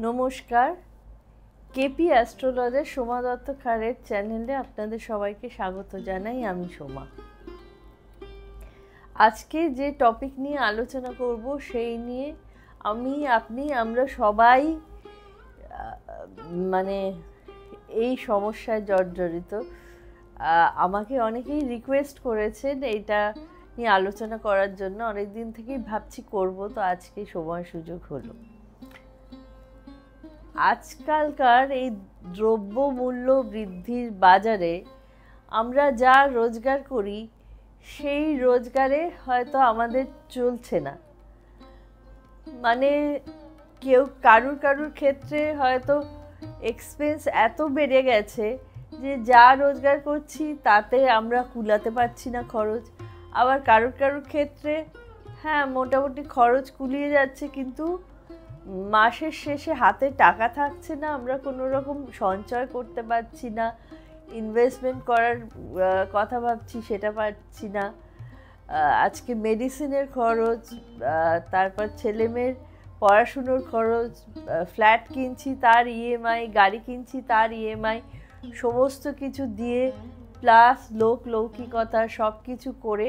নমস্কার, KP astrologer Soma Dutta খাড়ের চ্যানেলে আপনাদের সবাইকে স্বাগত জানাই। আমি সোমা। আজকে যে টপিক নিয়ে আলোচনা করব সেই নিয়ে আমরা সবাই এই সমস্যায় জর্জরিত। আমাকে অনেকেই রিকোয়েস্ট করেছেন এইটা নিয়ে আলোচনা করার জন্য। অনেক দিন থেকেই ভাবছি করব, তো আজকে সময় সুযোগ হলো। আজকালকার এই দ্রব্যমূল্য বৃদ্ধির বাজারে আমরা যা রোজগার করি সেই রোজগারে হয়তো আমাদের চলছে না। কারুর ক্ষেত্রে হয়তো এক্সপেন্স এত বেড়ে গেছে যে যা রোজগার করছি তাতে আমরা কুলাতে পারছি না খরচ। আবার কারুর ক্ষেত্রে মোটামুটি খরচ কুলিয়ে যাচ্ছে, কিন্তু মাসের শেষে হাতে টাকা থাকছে না, আমরা কোনো রকম সঞ্চয় করতে পারছি না, ইনভেস্টমেন্ট করার কথা ভাবছি সেটা পারছি না। আজকে মেডিসিনের খরচ, তারপর ছেলেমেয়ের পড়াশুনোর খরচ, ফ্ল্যাট কিনছি তার ইএমআই, গাড়ি কিনছি তার ইএমআই, সমস্ত কিছু দিয়ে প্লাস লৌকিকতা সব কিছু করে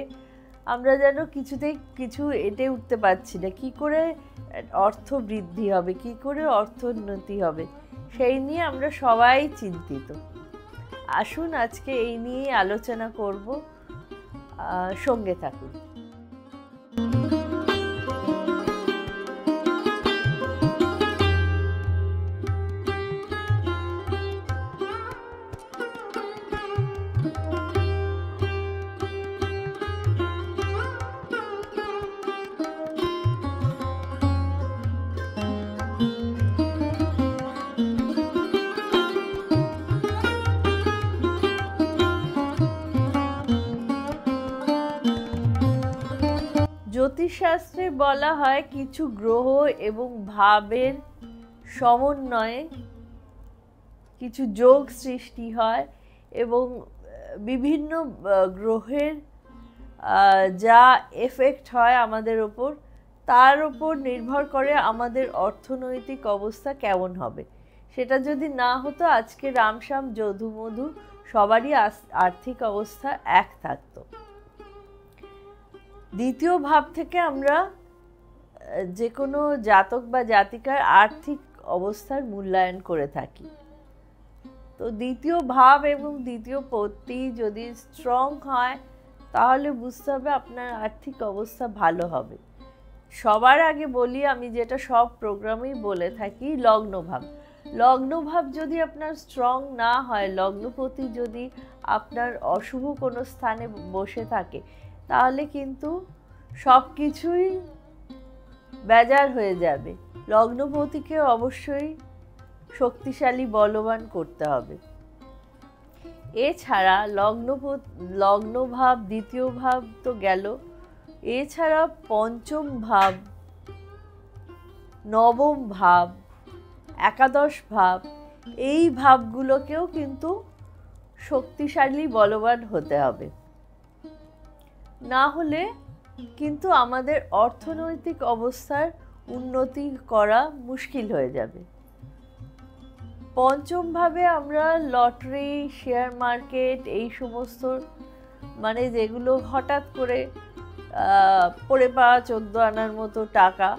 আমরা যেন কিছুতেই কিছু এঁটে উঠতে পারছি না। কী করে অর্থ বৃদ্ধি হবে, কী করে অর্থোন্নতি হবে, সেই নিয়ে আমরা সবাই চিন্তিত। আসুন আজকে এই নিয়ে আলোচনা করব, সঙ্গে থাকুন। জ্যোতিষশাস্ত্রে বলা হয় কিছু গ্রহ এবং ভাবের সমন্বয়ে কিছু যোগ সৃষ্টি হয়, এবং বিভিন্ন গ্রহের যা এফেক্ট হয় আমাদের ওপর, তার ওপর নির্ভর করে আমাদের অর্থনৈতিক অবস্থা কেমন হবে। সেটা যদি না হতো আজকে রামশ্যাম যদুমধু সবারই আর্থিক অবস্থা এক থাকতো। দ্বিতীয় ভাব থেকে আমরা যে কোনো জাতক বা জাতিকার আর্থিক অবস্থার মূল্যায়ন করে থাকি। তো দ্বিতীয় ভাব এবং দ্বিতীয় পত্তি যদি স্ট্রং হয় তাহলে বুঝতে হবে আপনার আর্থিক অবস্থা ভালো হবে। সবার আগে বলি, আমি যেটা সব প্রোগ্রামেই বলে থাকি, লগ্নভাব যদি আপনার স্ট্রং না হয়, লগ্নপতি যদি আপনার অশুভ কোনো স্থানে বসে থাকে, তাহলে কিন্তু সব কিছুই বেজার হয়ে যাবে। লগ্নপতিকে অবশ্যই শক্তিশালী বলবান করতে হবে। এছাড়া লগ্নভাব, দ্বিতীয় ভাব তো গেল, এছাড়া পঞ্চম ভাব, নবম ভাব, একাদশ ভাব, এই ভাবগুলোকেও কিন্তু শক্তিশালী বলবান হতে হবে। না হলে কিন্তু আমাদের অর্থনৈতিক অবস্থার উন্নতি করা মুশকিল হয়ে যাবে। পঞ্চম ভাবে আমরা লটারি, শেয়ার মার্কেট, এই সমস্ত যেগুলো হঠাৎ করে পড়ে পাওয়া 14 আনার মতো টাকা,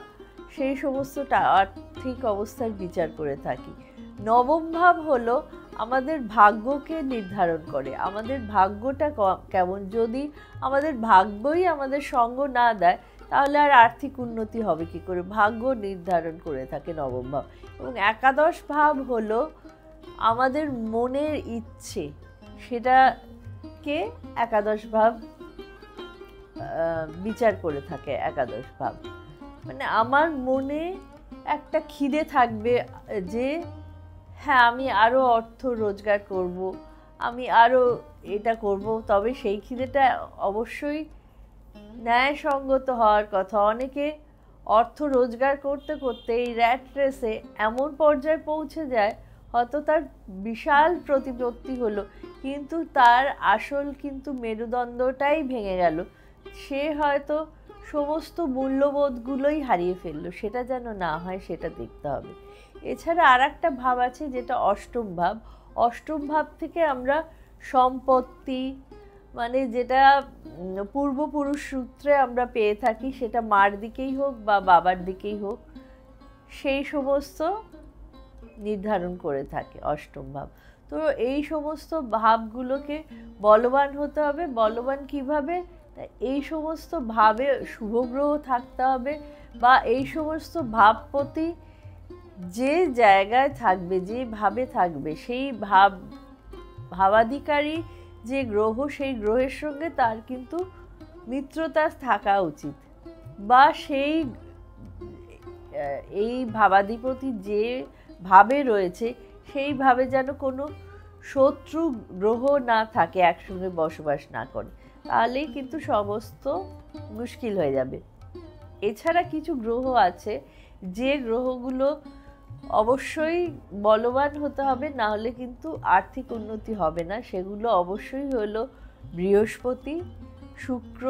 সেই সমস্ত আর্থিক অবস্থার বিচার করে থাকি। নবম ভাব হলো আমাদের ভাগ্যকে নির্ধারণ করে, আমাদের ভাগ্যটা কেমন। যদি আমাদের ভাগ্যই আমাদের সঙ্গ না দেয় তাহলে আর আর্থিক উন্নতি হবে কি করে, ভাগ্য নির্ধারণ করে থাকে নবম ভাব। এবং একাদশ ভাব হলো আমাদের মনের ইচ্ছে, সেটাকে একাদশ ভাব বিচার করে থাকে। একাদশ ভাব আমার মনে একটা খিদে থাকবে যে আমি আরও অর্থ রোজগার করব, আমি আরও এটা করব, তবে সেই খিদেটা অবশ্যই ন্যায়সঙ্গত হওয়ার কথা। অনেকে অর্থ রোজগার করতে করতে এই র্যাট রেসে এমন পর্যায়ে পৌঁছে যায়, হয়তো তার বিশাল প্রতিপত্তি হলো, কিন্তু তার আসল কিন্তু মেরুদণ্ডটাই ভেঙে গেল। সে হয়তো সমস্ত মূল্যবোধগুলোই হারিয়ে ফেললো, সেটা যেন না হয় সেটা দেখতে হবে। এছাড়া আর একটা ভাব আছে যেটা অষ্টম ভাব। অষ্টম ভাব থেকে আমরা সম্পত্তি, মানে যেটা পূর্বপুরুষ সূত্রে আমরা পেয়ে থাকি, সেটা মার দিকেই হোক বা বাবার দিকেই হোক, সেই সমস্ত নির্ধারণ করে থাকে অষ্টম ভাব। তো এই সমস্ত ভাবগুলোকে বলবান হতে হবে। বলবান কিভাবে? এই সমস্ত ভাবে শুভ গ্রহ থাকতে হবে, বা এই সমস্ত ভাবপতি যে জায়গায় থাকবে, যেভাবে থাকবে, সেই ভাবাধিকারী যে গ্রহ, সেই গ্রহের সঙ্গে তার কিন্তু মিত্রতা থাকা উচিত, বা সেই এই ভাবাধিপতি যে ভাবে রয়েছে সেইভাবে যেন কোনো শত্রু গ্রহ না থাকে, একসঙ্গে বসবাস না করে, তাহলেই কিন্তু সমস্ত মুশকিল হয়ে যাবে। এছাড়া কিছু গ্রহ আছে যে গ্রহগুলো অবশ্যই বলবান হতে হবে, না হলে কিন্তু আর্থিক উন্নতি হবে না। সেগুলো অবশ্যই হলো বৃহস্পতি, শুক্র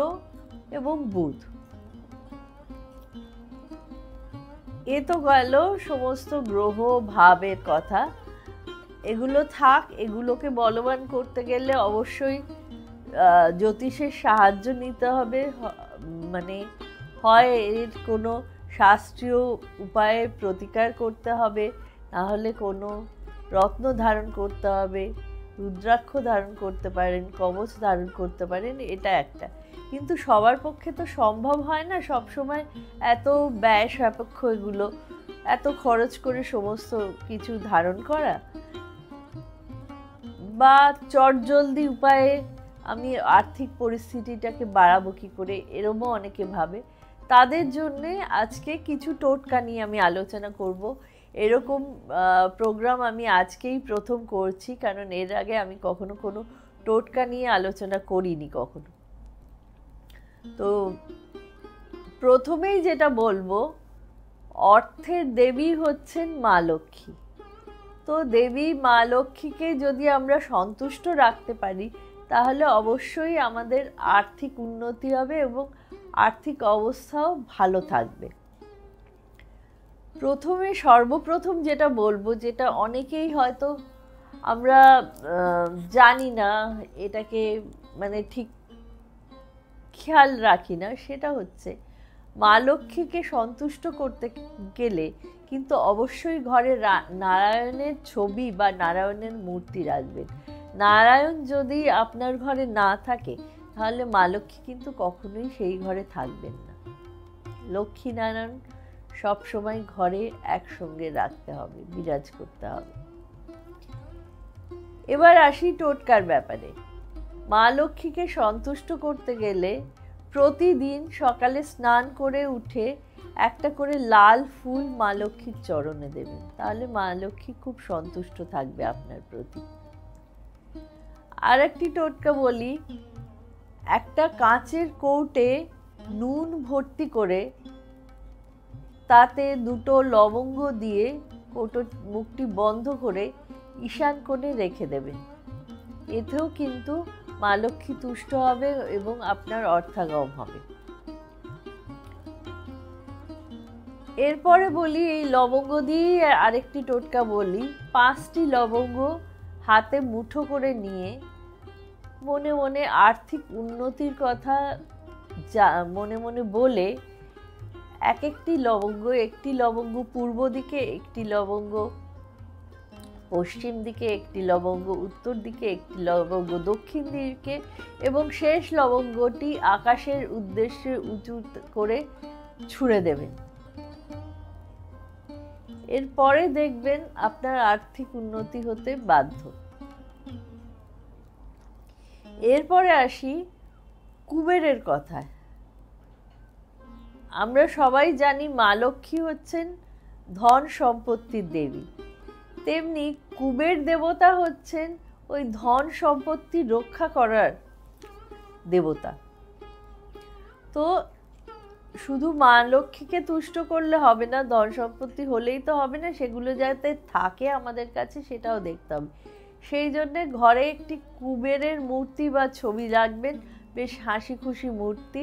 এবং বুধ। এ তো গেল সমস্ত গ্রহ ভাবের কথা। এগুলো থাক, এগুলোকে বলবান করতে গেলে অবশ্যই জ্যোতিষের সাহায্য নিতে হবে। মানে হয় এর কোনো শাস্ত্রীয় উপায়ে প্রতিকার করতে হবে, নাহলে কোনো রত্ন ধারণ করতে হবে, রুদ্রাক্ষ ধারণ করতে পারেন, কবচ ধারণ করতে পারেন, এটা একটা। কিন্তু সবার পক্ষে তো সম্ভব হয় না সব সময় এত ব্যয় সাপেক্ষ, এগুলো এত খরচ করে সমস্ত কিছু ধারণ করা, বা চটজলদি উপায়ে আমি আর্থিক পরিস্থিতিটাকে বাড়াবো কী করে, এরমও অনেকে ভাবে। তাদের জন্যে আজকে কিছু টোটকা নিয়ে আমি আলোচনা করব। এরকম প্রোগ্রাম আমি আজকেই প্রথম করছি, কারণ এর আগে আমি কখনো কোনো টোটকা নিয়ে আলোচনা করিনি কখনো। তো প্রথমেই যেটা বলবো, অর্থের দেবী হচ্ছেন মা লক্ষ্মী। তো দেবী মা লক্ষ্মীকে যদি আমরা সন্তুষ্ট রাখতে পারি, তাহলে অবশ্যই আমাদের আর্থিক উন্নতি হবে এবং আর্থিক অবস্থাও ভালো থাকবে। সর্বপ্রথম যেটা বলবো, যেটা অনেকেই হয়তো আমরা জানি না, এটাকে মানে ঠিক খেয়াল রাখি না, সেটা হচ্ছে মা লক্ষ্মীকে সন্তুষ্ট করতে গেলে কিন্তু অবশ্যই ঘরে নারায়ণের ছবি বা নারায়ণের মূর্তি রাখবেন। নারায়ণ যদি আপনার ঘরে না থাকে, তাহলে মা লক্ষ্মী কিন্তু কখনোই সেই ঘরে থাকবেন না। লক্ষ্মী নারায়ণ সবসময় ঘরে একসঙ্গে রাখতে হবে, বিরাজ করতে হবে। এবার আসি টোটকার ব্যাপারে। মা লক্ষ্মীকে সন্তুষ্ট করতে গেলে প্রতিদিন সকালে স্নান করে উঠে একটা করে লাল ফুল মা লক্ষ্মীর চরণে দেবেন, তাহলে মা লক্ষ্মী খুব সন্তুষ্ট থাকবে আপনার প্রতি। আর একটি টোটকা বলি, একটা কাঁচের কৌটে নুন ভর্তি করে তাতে দুটো লবঙ্গ দিয়ে কৌটোর মুখটি বন্ধ করে ঈশান কোণে রেখে দেবেন। এতেও কিন্তু মা লক্ষ্মী তুষ্ট হবে এবং আপনার অর্থাগম হবে। এরপরে বলি, এই লবঙ্গ দিয়ে আরেকটি টোটকা বলি। 5টি লবঙ্গ হাতে মুঠো করে নিয়ে মনে মনে আর্থিক উন্নতির কথা মনে মনে বলে, একটি লবঙ্গ পূর্ব দিকে, একটি লবঙ্গ পশ্চিম দিকে, একটি লবঙ্গ উত্তর দিকে, একটি লবঙ্গ দক্ষিণ দিকে, এবং শেষ লবঙ্গটি আকাশের উদ্দেশ্যে উঁচু করে ছুঁড়ে দেবেন। এরপরে দেখবেন আপনার আর্থিক উন্নতি হতে বাধ্য। এরপরে আসি কুবেরের কথায়। আমরা সবাই জানি মা লক্ষ্মী হচ্ছেন ধন সম্পত্তির দেবী, তেমনি কুবের দেবতা হচ্ছেন ওই ধন সম্পত্তি রক্ষা করার দেবতা। তো শুধু মা লক্ষ্মীকে তুষ্ট করলে হবে না, ধন সম্পত্তি হলেই তো হবে না, সেগুলো যাতে থাকে আমাদের কাছে সেটাও দেখতে হবে। সেই জন্যে ঘরে একটি কুবেরের মূর্তি বা ছবি রাখবেন, বেশ হাসি খুশি মূর্তি,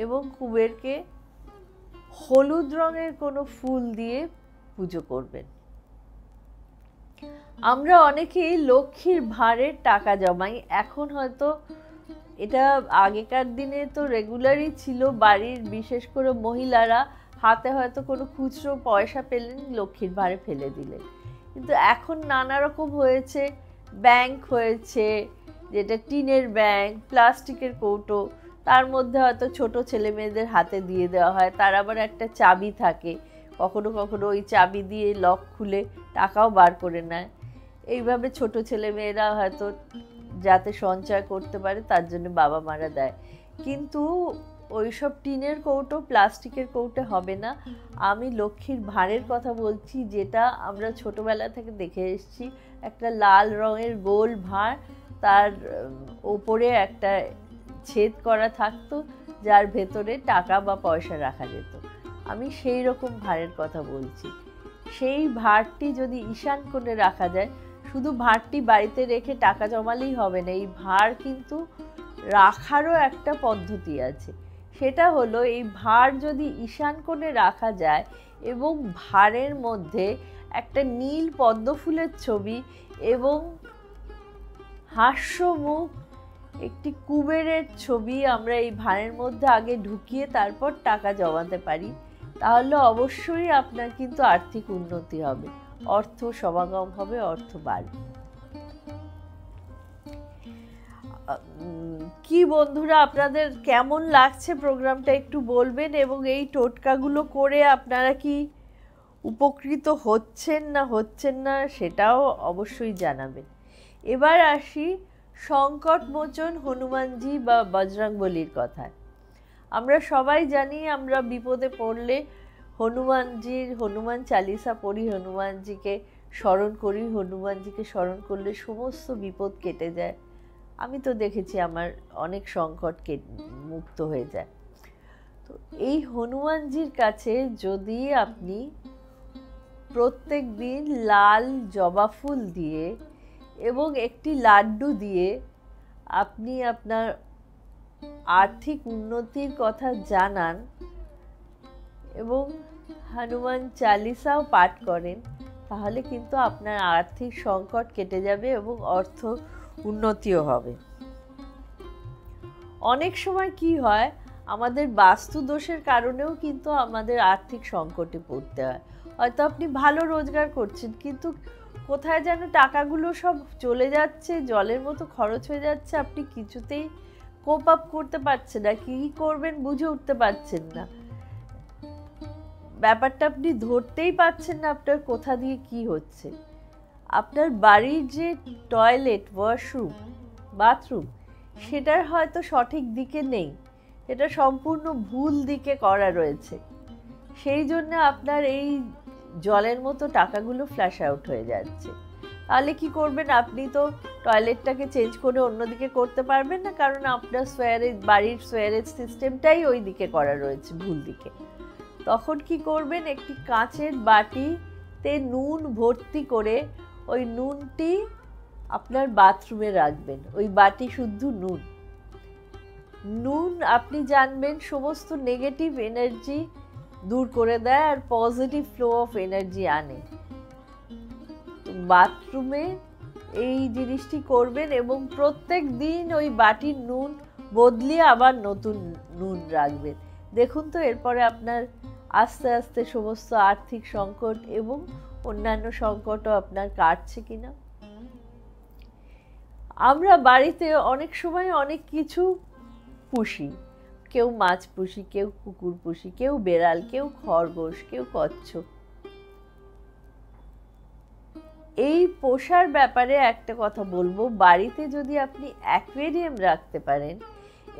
এবং কুবেরকে হলুদ রঙের কোনো ফুল দিয়ে পুজো করবেন। আমরা অনেকেই লক্ষ্মীর ভাঁড়ে টাকা জমাই। এখন হয়তো এটা আগেকার দিনে তো রেগুলারই ছিল, বাড়ির বিশেষ করে মহিলারা হাতে হয়তো কোনো খুচরো পয়সা পেলেন, লক্ষ্মীর ভাঁড়ে ফেলে দিলেন। কিন্তু এখন নানা রকম হয়েছে, ব্যাংক হয়েছে, যেটা টিনের ব্যাংক, প্লাস্টিকের কৌটো, তার মধ্যে হয়তো ছোট ছেলে মেয়েদের হাতে দিয়ে দেওয়া হয়। তার আবার একটা চাবি থাকে, কখনো কখনো ওই চাবি দিয়ে লক খুলে টাকাও বার করে নেয়। এইভাবে ছোট ছেলে মেয়েরা হয়তো যাতে সঞ্চয় করতে পারে তার জন্য বাবা মারা দেয়। কিন্তু ওইসব টিনের কৌটো, প্লাস্টিকের কৌটো হবে না। আমি লক্ষ্মীর ভাঁড়ের কথা বলছি, যেটা আমরা ছোটবেলা থেকে দেখে এসেছি। একটা লাল রঙের গোল ভাঁড়, তার ওপরে একটা ছেদ করা থাকতো, যার ভেতরে টাকা বা পয়সা রাখা যেত। আমি সেই রকম ভাঁড়ের কথা বলছি। সেই ভাঁড়টি যদি ঈশান কোণে রাখা যায়, শুধু ভাঁড়টি বাড়িতে রেখে টাকা জমালেই হবে না, এই ভাঁড় কিন্তু রাখারও একটা পদ্ধতি আছে। সেটা হলো, এই ভাঁড় যদি ঈশান কোণে রাখা যায় এবং ভাঁড়ের মধ্যে একটা নীল পদ্ম ফুলের ছবি এবং হাস্যমুখ একটি কুবেরের ছবি আমরা এই ভাঁড়ের মধ্যে আগে ঢুকিয়ে তারপর টাকা জমাতে পারি, তাহলে অবশ্যই আপনার কিন্তু আর্থিক উন্নতি হবে, অর্থ সমাগম হবে, অর্থ বাড়বে। কি বন্ধুরা, আপনাদের কেমন লাগছে প্রোগ্রামটা একটু বলবেন, এবং এই টোটকাগুলো করে আপনারা কি উপকৃত হচ্ছেন না সেটাও অবশ্যই জানাবেন। এবার আসি সংকটমোচন হনুমানজি বা বজরংবলীর কথায়। আমরা সবাই জানি, আমরা বিপদে পড়লে হনুমান চালিসা পড়ি, হনুমানজিকে স্মরণ করি। হনুমানজিকে স্মরণ করলে সমস্ত বিপদ কেটে যায়। আমি তো দেখেছি আমার অনেক সংকট মুক্ত হয়ে যায়। তো এই হনুমানজির কাছে যদি আপনি প্রত্যেক দিন লাল জবা ফুল দিয়ে এবং একটি লাড্ডু দিয়ে আপনি আপনার আর্থিক উন্নতির কথা জানান এবং হনুমান চালিসাও পাঠ করেন, তাহলে কিন্তু আপনার আর্থিক সংকট কেটে যাবে এবং অর্থ উন্নতিও হবে। অনেক সময় কি হয়, আমাদের বাস্তু দোষের কারণেও কিন্তু আমাদের আর্থিক সংকটে পড়তে হয়। হয়তো আপনি ভালো রোজগার করছেন, কিন্তু কোথায় যেন টাকাগুলো সব চলে যাচ্ছে, জলের মতো খরচ হয়ে যাচ্ছে, আপনি কিছুতেই কোপ আপ করতে পারছেন না, কি করবেন বুঝে উঠতে পারছেন না। ব্যাপারটা আপনি ধরতেই পারছেন না আপনার কোথা দিয়ে কি হচ্ছে। আপনার বাড়ির যে টয়লেট, ওয়াশরুম, বাথরুম, সেটার হয়তো সঠিক দিকে নেই, এটা সম্পূর্ণ ভুল দিকে করা রয়েছে। সেই জন্য আপনার এই জলের মতো টাকাগুলো ফ্ল্যাশ আউট হয়ে যাচ্ছে। তাহলে কি করবেন? আপনি তো টয়লেটটাকে চেঞ্জ করে অন্যদিকে করতে পারবেন না, কারণ আপনার বাড়ির সোয়ারেজ সিস্টেমটাই ওই দিকে করা রয়েছে, ভুল দিকে। তখন কি করবেন? একটি কাঁচের বাটিতে নুন ভর্তি করে ওই নুনটি আপনার বাথরুমে রাখবেন। ওই বাটি শুদ্ধ নুন আপনি জানবেন সমস্ত নেগেটিভ এনার্জি দূর করে দেয় আর পজিটিভ ফ্লো অফ এনার্জি আনে। বাথরুমে এই জিনিসটি করবেন এবং প্রত্যেক দিন ওই বাটির নুন বদলিয়ে আবার নতুন নুন রাখবেন। দেখুন তো এরপরে আপনার আস্তে আস্তে সমস্ত আর্থিক সংকট এবং অন্যান্য সংকটও আপনার কাটছে কিনা। আমরা বাড়িতে অনেক সময় অনেক কিছু পুষি, কেউ মাছ পুষি, কেউ কুকুর পুষি, কেউ বেড়াল, কেউ খরগোশ, কেউ কচ্ছপ। এই পোষার ব্যাপারে একটা কথা বলবো, বাড়িতে যদি আপনি অ্যাকুয়ারিয়াম রাখতে পারেন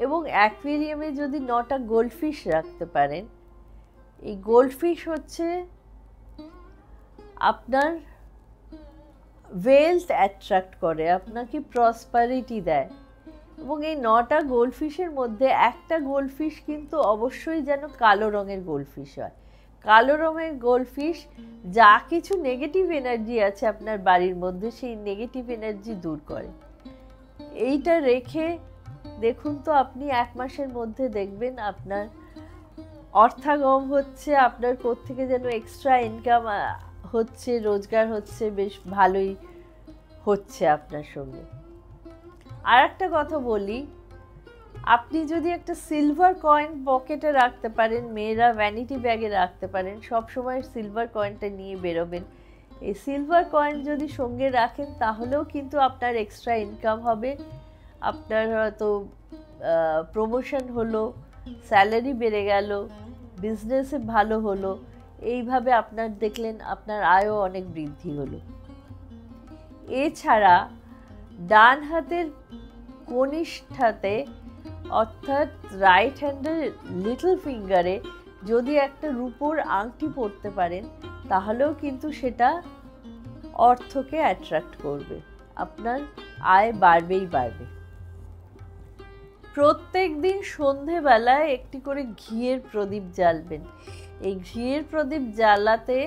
এবং অ্যাকুয়ারিয়ামে যদি 9টা গোল্ডফিশ রাখতে পারেন, এই গোল্ডফিশ হচ্ছে আপনার ওয়েলথ অ্যাট্রাক্ট করে, আপনাকে প্রসপারিটি দেয়। এবং এই 9টা গোল্ডফিশের মধ্যে একটা গোল্ডফিশ কিন্তু অবশ্যই যেন কালো রঙের গোল্ডফিশ হয়। কালো রঙের গোল্ডফিশ যা কিছু নেগেটিভ এনার্জি আছে আপনার বাড়ির মধ্যে, সেই নেগেটিভ এনার্জি দূর করে। এইটা রেখে দেখুন তো আপনি 1 মাসের মধ্যে দেখবেন আপনার অর্থাগম হচ্ছে, আপনার কোত্থেকে যেন এক্সট্রা ইনকাম হচ্ছে, রোজগার হচ্ছে, বেশ ভালোই হচ্ছে আপনার সঙ্গে। আর একটা কথা বলি, আপনি যদি একটা সিলভার কয়েন পকেটে রাখতে পারেন, মেয়েরা ভ্যানিটি ব্যাগে রাখতে পারেন, সব সময় সিলভার কয়েনটা নিয়ে বেরোবেন। এই সিলভার কয়েন যদি সঙ্গে রাখেন তাহলেও কিন্তু আপনার এক্সট্রা ইনকাম হবে, আপনার হয়তো প্রমোশন হলো, স্যালারি বেড়ে গেল, বিজনেসে ভালো হলো, এইভাবে আপনার দেখলেন আপনার আয়ও অনেক বৃদ্ধি হলো। এছাড়া ডান হাতের কনিষ্ঠাতে অর্থাৎ রাইট হ্যান্ডের লিটল ফিঙ্গারে যদি একটা রূপোর আংটি পরতে পারেন তাহলেও কিন্তু সেটা অর্থকে অ্যাট্রাক্ট করবে, আপনার আয় বাড়বেই বাড়বে। প্রত্যেক দিন সন্ধেবেলায় একটি করে ঘিয়ের প্রদীপ জ্বালবেন। এই ঘিয়ের প্রদীপ জ্বালাতে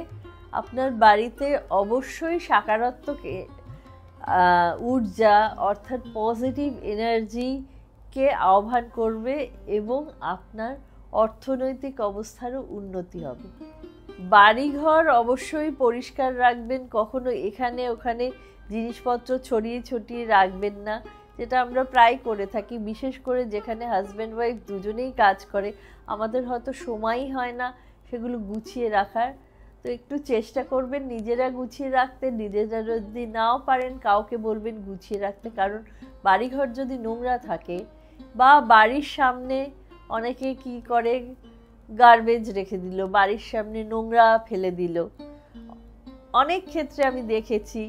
আপনার বাড়িতে অবশ্যই সকারাত্মক ঊর্জা অর্থাৎ পজিটিভ এনার্জিকে আহ্বান করবে এবং আপনার অর্থনৈতিক অবস্থারও উন্নতি হবে। বাড়িঘর অবশ্যই পরিষ্কার রাখবেন, কখনো এখানে ওখানে জিনিসপত্র ছড়িয়ে ছিটিয়ে রাখবেন না, যেটা আমরা প্রায় করে থাকি, বিশেষ করে যেখানে হাজব্যান্ড ওয়াইফ দুজনেই কাজ করে, আমাদের হয়তো সময়ই হয় না সেগুলো গুছিয়ে রাখার। তো একটু চেষ্টা করবেন নিজেরা গুছিয়ে রাখতে, নিজেরা যদি নাও পারেন কাউকে বলবেন গুছিয়ে রাখতে, কারণ বাড়িঘর যদি নোংরা থাকে বা বাড়ির সামনে অনেকে কি করে গার্বেজ রেখে দিল, বাড়ির সামনে নোংরা ফেলে দিল, অনেক ক্ষেত্রে আমি দেখেছি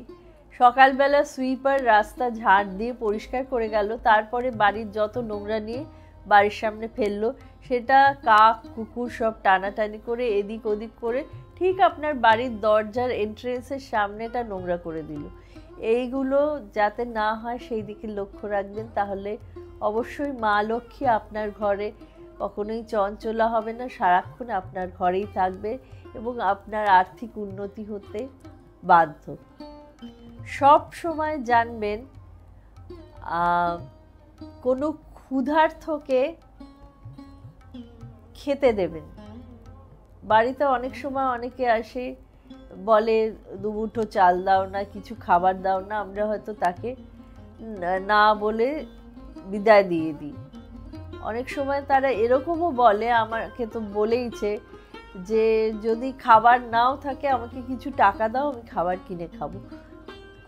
সকালবেলা সুইপার রাস্তা ঝাড় দিয়ে পরিষ্কার করে গেল, তারপরে বাড়ির যত নোংরা নিয়ে বাড়ির সামনে ফেললো, সেটা কাক কুকুর সব টানাটানি করে এদিক ওদিক করে ঠিক আপনার বাড়ির দরজার এন্ট্রেন্সের সামনেটা নোংরা করে দিল। এইগুলো যাতে না হয় সেই দিকে লক্ষ্য রাখবেন, তাহলে অবশ্যই মা লক্ষ্মী আপনার ঘরে কখনোই চঞ্চলা হবে না, সারাক্ষণ আপনার ঘরেই থাকবে এবং আপনার আর্থিক উন্নতি হতে বাধ্য। সব সময় জানবেন কোনো ক্ষুধার্তকে খেতে দেবেন। বাড়িতে অনেক সময় অনেকে আসে বলে দুমুঠো চাল দাও না, কিছু খাবার দাও না, আমরা হয়তো তাকে না বলে বিদায় দিয়ে দিই। অনেক সময় তারা এরকমও বলে, আমাকে তো বলেইছে যে যদি খাবার নাও থাকে আমাকে কিছু টাকা দাও, আমি খাবার কিনে খাবো।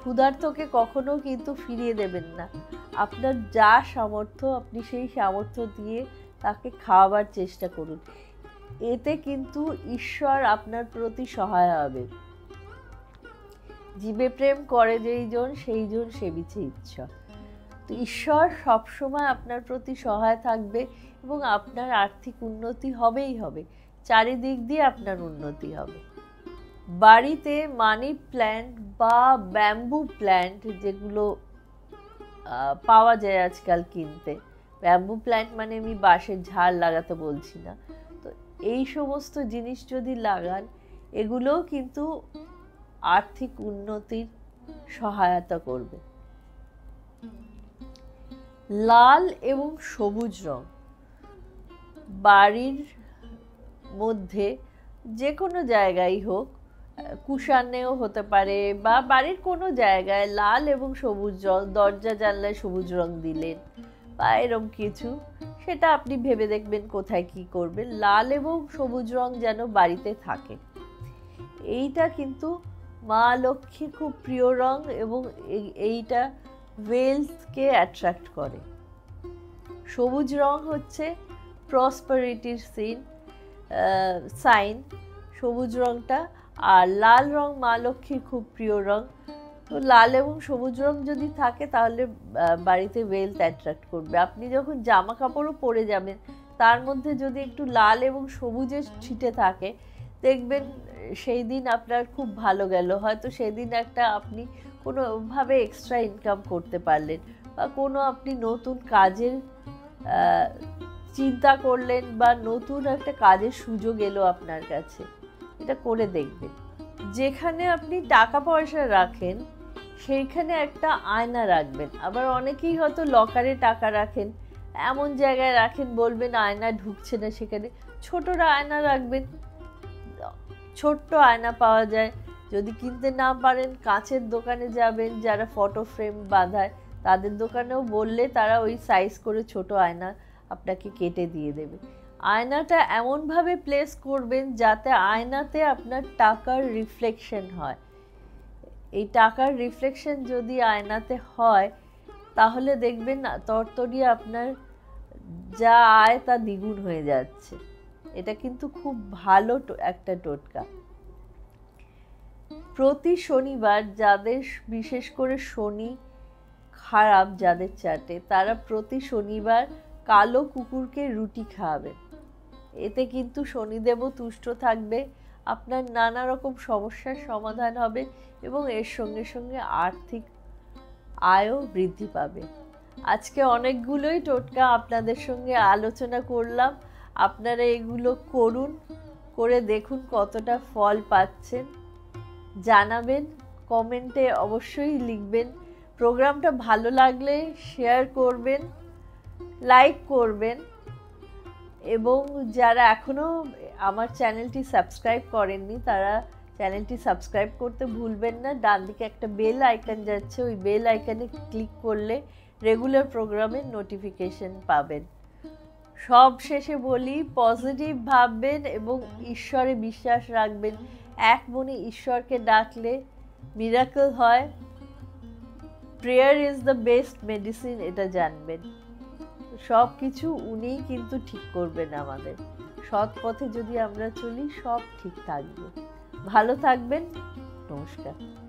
ক্ষুধার্তকে কখনো কিন্তু ফিরিয়ে দেবেন না, আপনার যা সামর্থ্য আপনি সেই সামর্থ্য দিয়ে তাকে খাওয়াবার চেষ্টা করুন, এতে কিন্তু ঈশ্বর আপনার প্রতি সহায় হবে। জীবে প্রেম করে যেই জন সেই জন সেবিছে ইচ্ছা। তো ঈশ্বর সবসময় আপনার প্রতি সহায় থাকবে এবং আপনার আর্থিক উন্নতি হবেই হবে, চারিদিক দিয়ে আপনার উন্নতি হবে। বাড়িতে মানি প্ল্যান্ট বা ব্যাম্বু প্ল্যান্ট যেগুলো পাওয়া যায় আজকাল কিনতে, ব্যাম্বু প্ল্যান্ট মানে আমি বাঁশের ঝাড় লাগাতে বলছি না, তো এই সমস্ত জিনিস যদি লাগান এগুলোও কিন্তু আর্থিক উন্নতির সহায়তা করবে। লাল এবং সবুজ রং বাড়ির মধ্যে যে কোনো জায়গায় হোক, কুশানেও হতে পারে বা বাড়ির কোনো জায়গায় লাল এবং সবুজ রং, দরজা জানলায় সবুজ রং দিলেন বা এরকম কিছু, সেটা আপনি ভেবে দেখবেন কোথায় কি করবেন। লাল এবং সবুজ রং যেন বাড়িতে থাকে, এইটা কিন্তু মা লক্ষ্মীর খুব প্রিয় রং এবং এইটা ওয়েলথকে অ্যাট্রাক্ট করে। সবুজ রং হচ্ছে প্রসপারিটির সাইন সবুজ রংটা, আর লাল রং মা লক্ষ্মীর খুব প্রিয় রং। তো লাল এবং সবুজ রং যদি থাকে তাহলে বাড়িতে ওয়েলথ অ্যাট্রাক্ট করবে। আপনি যখন জামা কাপড়ও পরে যাবেন তার মধ্যে যদি একটু লাল এবং সবুজের ছিটে থাকে, দেখবেন সেই দিন আপনার খুব ভালো গেল, হয়তো সেদিন একটা আপনি কোনোভাবে এক্সট্রা ইনকাম করতে পারলেন বা কোনো আপনি নতুন কাজের চিন্তা করলেন বা নতুন একটা কাজের সুযোগ এলো আপনার কাছে, এটা করে দেখবেন। যেখানে আপনি টাকা পয়সা রাখেন সেইখানে একটা আয়না রাখবেন। আবার অনেকেই হয়তো লকারে টাকা রাখেন, এমন জায়গায় রাখেন, বলবেন আয়না ঢুকছে না, সেখানে ছোটরা আয়না রাখবেন। ছোট্ট আয়না পাওয়া যায়। যদি কিনতে না পারেন কাঁচের দোকানে যাবেন, যারা ফটো ফ্রেম বাঁধায় তাদের দোকানেও বললে তারা ওই সাইজ করে ছোট আয়না আপনাকে কেটে দিয়ে দেবে। আয়নাটা এমনভাবে প্লেস করবেন যাতে আয়নাতে আপনার টাকার রিফ্লেকশন হয়। এই টাকার রিফ্লেকশন যদি আয়নাতে হয় তাহলে দেখবেন না তরতরি আপনার যা আয় তা দ্বিগুণ হয়ে যাচ্ছে। এটা কিন্তু খুব ভালো একটা টোটকা। প্রতি শনিবার যাদের বিশেষ করে শনি খারাপ যাদের চাটে, তারা প্রতি শনিবার কালো কুকুরকে রুটি খাওয়াবে। এতে কিন্তু শনিদেবও তুষ্ট থাকবে, আপনার নানা রকম সমস্যার সমাধান হবে এবং এর সঙ্গে সঙ্গে আর্থিক আয়ও বৃদ্ধি পাবে। আজকে অনেকগুলোই টোটকা আপনাদের সঙ্গে আলোচনা করলাম। আপনারা এগুলো করুন, করে দেখুন কতটা ফল পাচ্ছেন। জানাবেন, কমেন্টে অবশ্যই লিখবেন। প্রোগ্রামটা ভালো লাগলে শেয়ার করবেন, লাইক করবেন এবং যারা এখনও আমার চ্যানেলটি সাবস্ক্রাইব করেননি তারা চ্যানেলটি সাবস্ক্রাইব করতে ভুলবেন না। ডান দিকে একটা বেল আইকন যাচ্ছে, ওই বেল আইকনে ক্লিক করলে রেগুলার প্রোগ্রামের নোটিফিকেশন পাবেন। সব শেষে বলি, পজিটিভ ভাববেন এবং ঈশ্বরে বিশ্বাস রাখবেন। এক মনে ঈশ্বরকে ডাকলে মিরাকল হয়। Prayer is the best medicine, এটা জানবেন। সব কিছু উনিই কিন্তু ঠিক করবেন আমাদের। সৎ পথে যদি আমরা চলি সব ঠিক থাকবে। ভালো থাকবেন। নমস্কার।